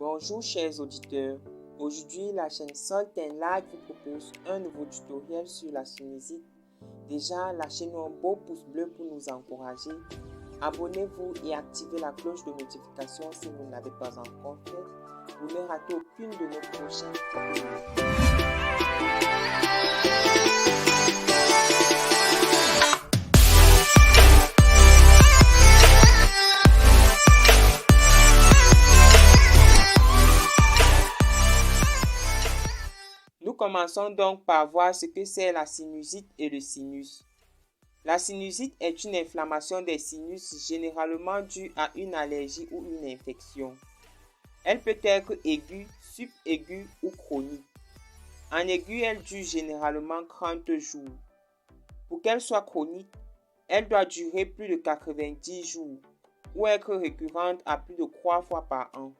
Bonjour chers auditeurs, aujourd'hui la chaîne Salt & Light vous propose un nouveau tutoriel sur la sinusite. Déjà lâchez-nous un beau pouce bleu pour nous encourager. Abonnez-vous et activez la cloche de notification si vous ne l'avez pas encore fait. Vous ne ratez aucune de nos prochaines vidéos. Nous commençons donc par voir ce que c'est la sinusite et le sinus. La sinusite est une inflammation des sinus généralement due à une allergie ou une infection. Elle peut être aiguë, subaiguë ou chronique. En aiguë, elle dure généralement 30 jours. Pour qu'elle soit chronique, elle doit durer plus de 90 jours ou être récurrente à plus de 3 fois par an.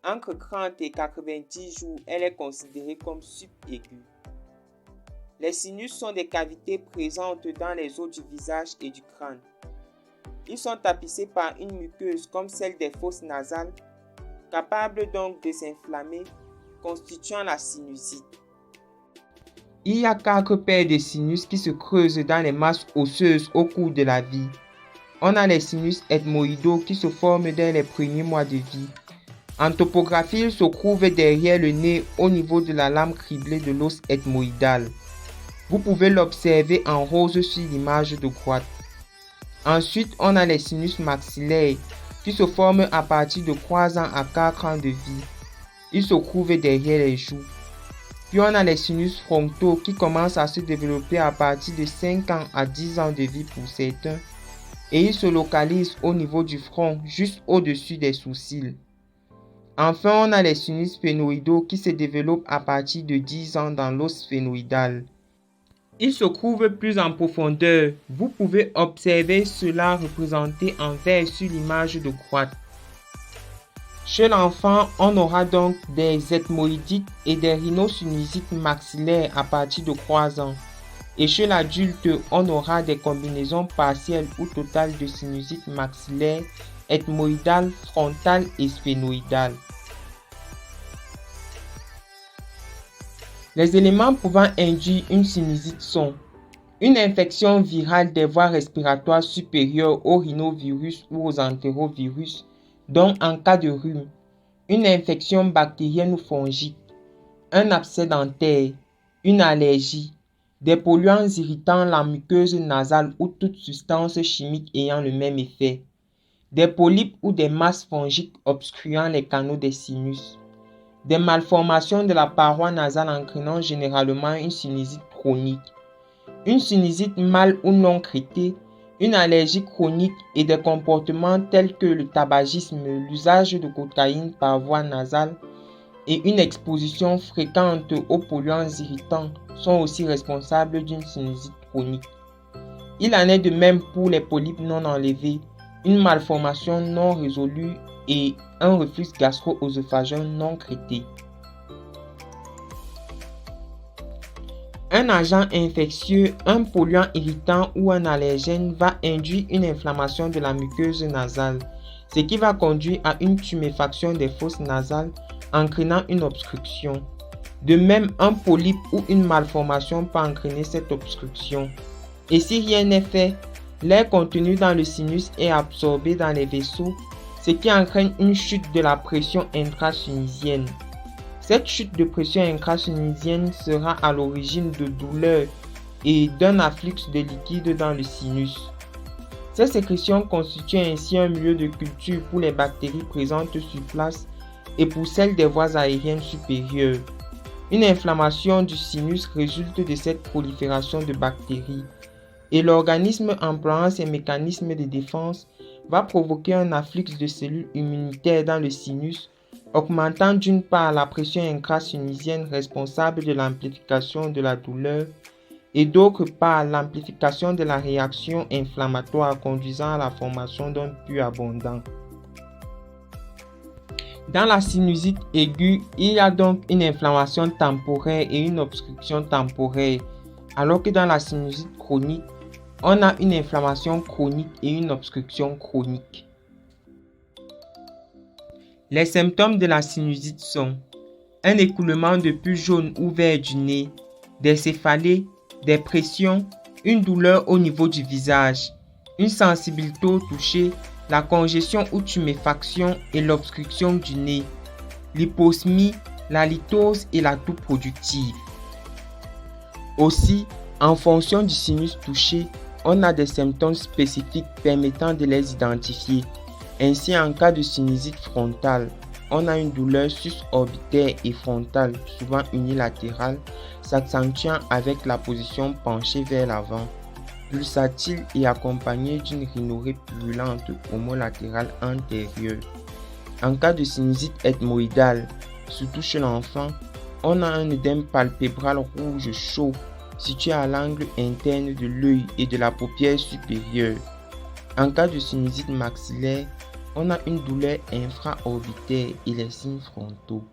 Entre 30 et 90 jours, elle est considérée comme subaiguë. Les sinus sont des cavités présentes dans les os du visage et du crâne. Ils sont tapissés par une muqueuse comme celle des fosses nasales, capable donc de s'inflammer, constituant la sinusite. Il y a 4 paires de sinus qui se creusent dans les masses osseuses au cours de la vie. On a les sinus ethmoïdaux qui se forment dès les premiers mois de vie. En topographie, ils se trouvent derrière le nez au niveau de la lame criblée de l'os ethmoïdal. Vous pouvez l'observer en rose sur l'image de droite. Ensuite, on a les sinus maxillaires qui se forment à partir de 3 ans à 4 ans de vie. Ils se trouvent derrière les joues. Puis on a les sinus frontaux qui commencent à se développer à partir de 5 ans à 10 ans de vie pour certains. Et ils se localisent au niveau du front, juste au-dessus des sourcils. Enfin, on a les sinus sphénoïdaux qui se développent à partir de 10 ans dans l'os sphénoïdal. Ils se trouvent plus en profondeur. Vous pouvez observer cela représenté en vert sur l'image de droite. Chez l'enfant, on aura donc des ethmoïdites et des rhinosinusites maxillaires à partir de 3 ans. Et chez l'adulte, on aura des combinaisons partielles ou totales de sinusites maxillaires, ethmoïdales, frontales et sphénoïdales. Les éléments pouvant induire une sinusite sont une infection virale des voies respiratoires supérieures aux rhinovirus ou aux entérovirus, donc en cas de rhume, une infection bactérienne ou fongique, un abcès dentaire, une allergie, des polluants irritant la muqueuse nasale ou toute substance chimique ayant le même effet, des polypes ou des masses fongiques obstruant les canaux des sinus, des malformations de la paroi nasale entraînant généralement une sinusite chronique, une sinusite mal ou non traitée, une allergie chronique et des comportements tels que le tabagisme, l'usage de cocaïne par voie nasale et une exposition fréquente aux polluants irritants sont aussi responsables d'une sinusite chronique. Il en est de même pour les polypes non enlevés, une malformation non résolue et un reflux gastro-œsophagien non traité. Un agent infectieux, un polluant irritant ou un allergène va induire une inflammation de la muqueuse nasale, ce qui va conduire à une tuméfaction des fosses nasales, entraînant une obstruction. De même, un polype ou une malformation peut entraîner cette obstruction. Et si rien n'est fait, l'air contenu dans le sinus est absorbé dans les vaisseaux, ce qui entraîne une chute de la pression intrasinusienne. Cette chute de pression intrasinusienne sera à l'origine de douleurs et d'un afflux de liquide dans le sinus. Ces sécrétions constituent ainsi un milieu de culture pour les bactéries présentes sur place et pour celles des voies aériennes supérieures. Une inflammation du sinus résulte de cette prolifération de bactéries et l'organisme employant ses mécanismes de défense va provoquer un afflux de cellules immunitaires dans le sinus, augmentant d'une part la pression intrasinusienne responsable de l'amplification de la douleur et d'autre part l'amplification de la réaction inflammatoire conduisant à la formation d'un pus abondant. Dans la sinusite aiguë, il y a donc une inflammation temporaire et une obstruction temporaire, alors que dans la sinusite chronique, on a une inflammation chronique et une obstruction chronique. Les symptômes de la sinusite sont un écoulement de pus jaune ou vert du nez, des céphalées, des pressions, une douleur au niveau du visage, une sensibilité au toucher, la congestion ou tuméfaction et l'obstruction du nez, l'hyposmie, la litose et la toux productive. Aussi, en fonction du sinus touché, on a des symptômes spécifiques permettant de les identifier. Ainsi, en cas de sinusite frontale, on a une douleur susorbitaire et frontale, souvent unilatérale, s'accentuant avec la position penchée vers l'avant, pulsatile et accompagnée d'une rhinorrhée purulente homolatérale antérieure. En cas de sinusite ethmoïdale, surtout chez l'enfant, on a un œdème palpébral rouge chaud situé à l'angle interne de l'œil et de la paupière supérieure. En cas de sinusite maxillaire, on a une douleur infraorbitaire et les signes frontaux.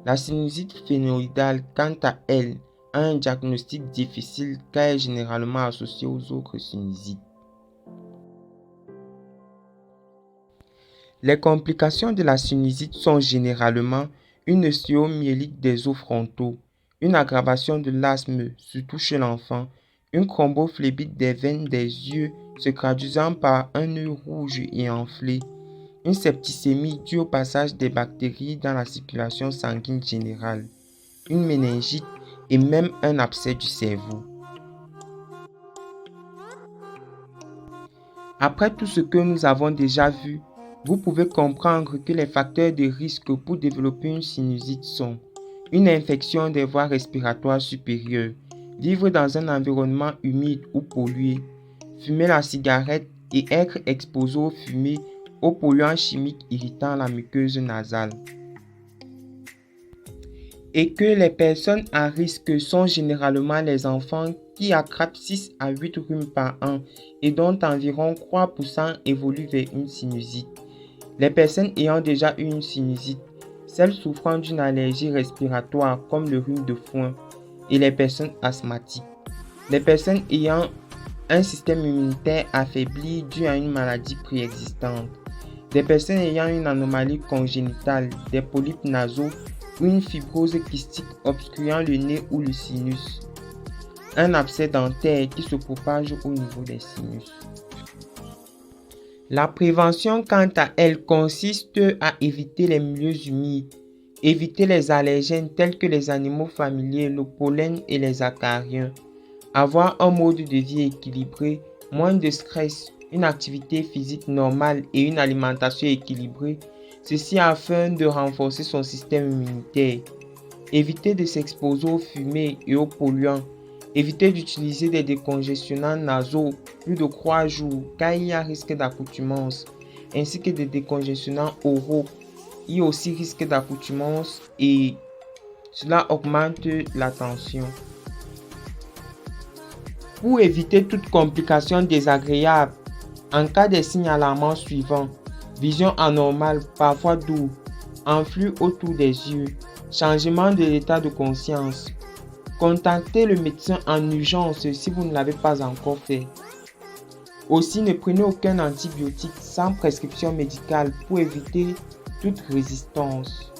La sinusite phénoïdale, quant à elle, a un diagnostic difficile car elle est généralement associée aux autres sinusites. Les complications de la sinusite sont généralement une ostéomyélite des os frontaux, une aggravation de l'asthme, surtout chez l'enfant, une chrombophlébite des veines des yeux se traduisant par un œil rouge et enflé, une septicémie due au passage des bactéries dans la circulation sanguine générale, une méningite et même un abcès du cerveau. Après tout ce que nous avons déjà vu, vous pouvez comprendre que les facteurs de risque pour développer une sinusite sont une infection des voies respiratoires supérieures, vivre dans un environnement humide ou pollué, fumer la cigarette et être exposé aux fumées, aux polluants chimiques irritant la muqueuse nasale. Et que les personnes à risque sont généralement les enfants qui attrapent 6 à 8 rhumes par an et dont environ 3% évoluent vers une sinusite. Les personnes ayant déjà eu une sinusite, celles souffrant d'une allergie respiratoire comme le rhume de foin et les personnes asthmatiques. Les personnes ayant un système immunitaire affaibli dû à une maladie préexistante. Des personnes ayant une anomalie congénitale, des polypes nasaux ou une fibrose kystique obstruant le nez ou le sinus. Un abcès dentaire qui se propage au niveau des sinus. La prévention, quant à elle, consiste à éviter les milieux humides, éviter les allergènes tels que les animaux familiers, le pollen et les acariens, avoir un mode de vie équilibré, moins de stress, une activité physique normale et une alimentation équilibrée, ceci afin de renforcer son système immunitaire, éviter de s'exposer aux fumées et aux polluants, éviter d'utiliser des décongestionnants nasaux plus de 3 jours car il y a risque d'accoutumance, ainsi que des décongestionnants oraux. Il y a aussi risque d'accoutumance et cela augmente la tension. Pour éviter toute complication désagréable, en cas des signes alarmants suivants, vision anormale, parfois double, enflux autour des yeux, changement de l'état de conscience, contactez le médecin en urgence si vous ne l'avez pas encore fait. Aussi, ne prenez aucun antibiotique sans prescription médicale pour éviter toute résistance.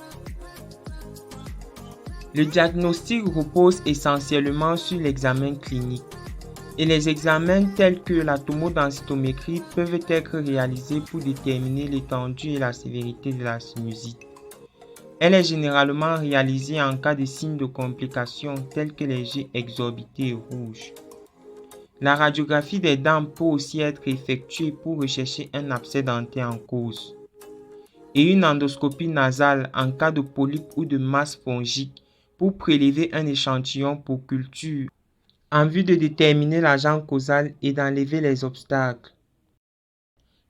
Le diagnostic repose essentiellement sur l'examen clinique et les examens tels que la tomodensitométrie peuvent être réalisés pour déterminer l'étendue et la sévérité de la sinusite. Elle est généralement réalisée en cas de signes de complications tels que les yeux exorbités et rouges. La radiographie des dents peut aussi être effectuée pour rechercher un abcès dentaire en cause. Et une endoscopie nasale en cas de polype ou de masse fongique pour prélever un échantillon pour culture en vue de déterminer l'agent causal et d'enlever les obstacles.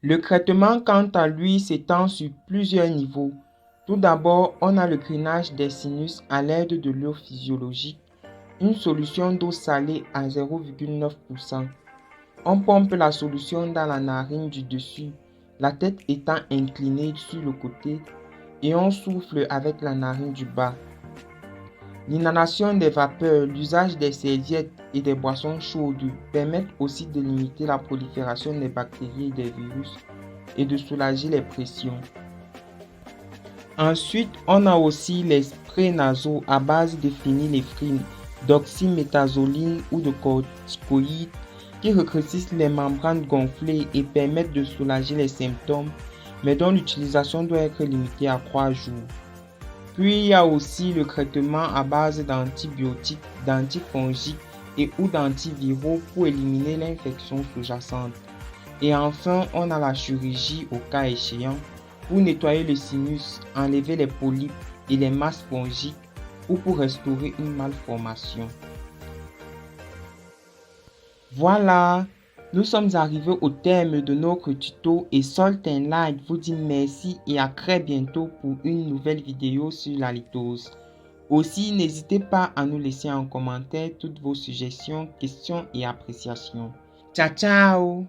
Le traitement, quant à lui, s'étend sur plusieurs niveaux. Tout d'abord, on a le drainage des sinus à l'aide de l'eau physiologique, une solution d'eau salée à 0,9%. On pompe la solution dans la narine du dessus, la tête étant inclinée sur le côté, et on souffle avec la narine du bas. L'inhalation des vapeurs, l'usage des serviettes et des boissons chaudes permettent aussi de limiter la prolifération des bactéries et des virus et de soulager les pressions. Ensuite, on a aussi les sprays nasaux à base de phényléphrine, d'oxymétazoline ou de corticoïdes qui rétrécissent les membranes gonflées et permettent de soulager les symptômes, mais dont l'utilisation doit être limitée à 3 jours. Puis il y a aussi le traitement à base d'antibiotiques, d'antifongiques et ou d'antiviraux pour éliminer l'infection sous-jacente. Et enfin, on a la chirurgie au cas échéant pour nettoyer le sinus, enlever les polypes et les masses fongiques ou pour restaurer une malformation. Voilà, nous sommes arrivés au terme de notre tuto et Salt and Light vous dit merci et à très bientôt pour une nouvelle vidéo sur la litose. Aussi, n'hésitez pas à nous laisser en commentaire toutes vos suggestions, questions et appréciations. Ciao, ciao!